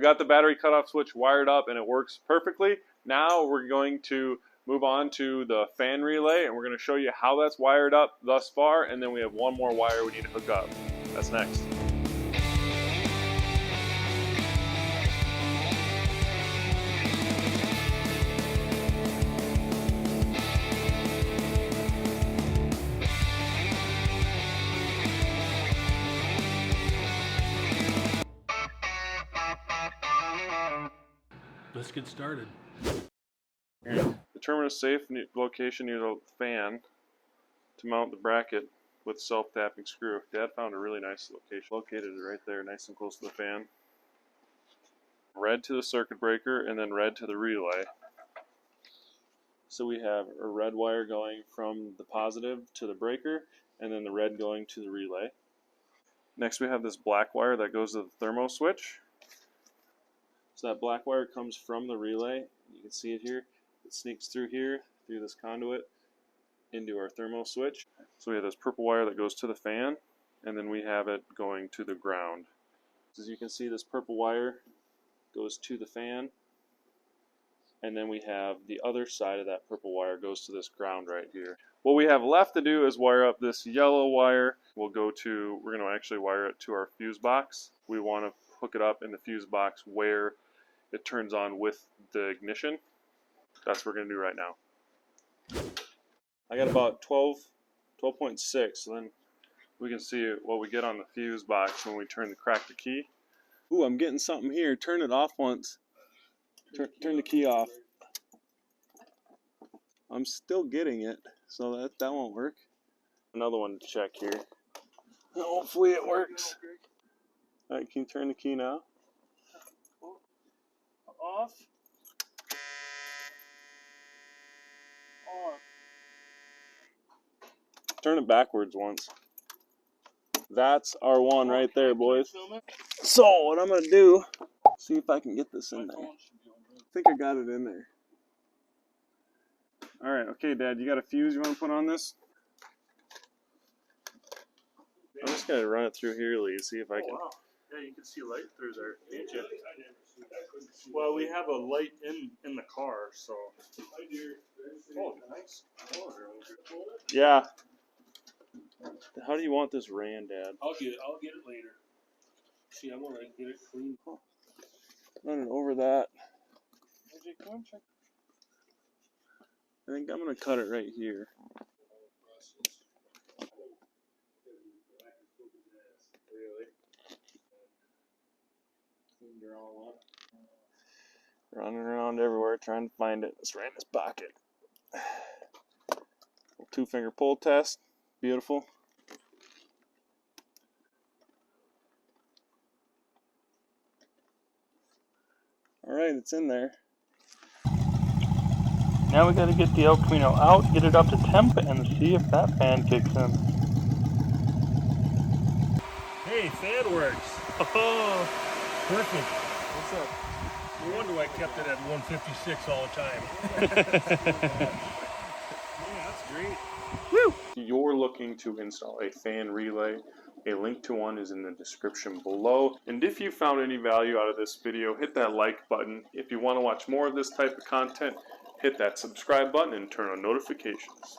got the battery cutoff switch wired up and it works perfectly. Now we're going to move on to the fan relay, and we're going to show you how that's wired up thus far, and then we have one more wire we need to hook up. That's next. Let's get started. Determine a safe location near the fan to mount the bracket with self-tapping screw. Dad found a really nice location. Located it right there, nice and close to the fan. Red to the circuit breaker and then red to the relay. So we have a red wire going from the positive to the breaker and then the red going to the relay. Next we have this black wire that goes to the thermo switch. So that black wire comes from the relay. You can see it here. It sneaks through here, through this conduit, into our thermal switch. So we have this purple wire that goes to the fan, and then we have it going to the ground. As you can see, this purple wire goes to the fan, and then we have the other side of that purple wire goes to this ground right here. What we have left to do is wire up this yellow wire. We're going to actually wire it to our fuse box. We want to hook it up in the fuse box where it turns on with the ignition. That's what we're going to do right now. I got about 12.6, so then we can see what we get on the fuse box when we crack the key. Ooh, I'm getting something here. Turn it off once. Turn the key off. I'm still getting it, so that won't work. Another one to check here. Hopefully it works. Alright, can you turn the key now? Off. Turn it backwards once. That's our one right there, boys. So what I'm gonna do, see if I can get this in there. I think I got it in there. Alright, okay, Dad, you got a fuse you want to put on this? I'm just gonna run it through here, Lee, see if I can. Wow. Yeah, you can see light through there, can't you? Well, we have a light in the car, so. Oh, nice. Yeah. How do you want this ran, Dad? I'll get it later. See, I want to get it clean. Running over that. I think I'm gonna cut it right here. Running around everywhere trying to find it. It's right in his pocket. 2-finger pull test. Beautiful. Alright, it's in there. Now we got to get the El Camino out, get it up to temp, and see if that fan kicks in. Hey, fan works. Oh, Perfect. What's up? No wonder I kept it at 156 all the time. Yeah, that's great. Woo! If you're looking to install a fan relay, a link to one is in the description below. And if you found any value out of this video, hit that like button. If you want to watch more of this type of content, hit that subscribe button and turn on notifications.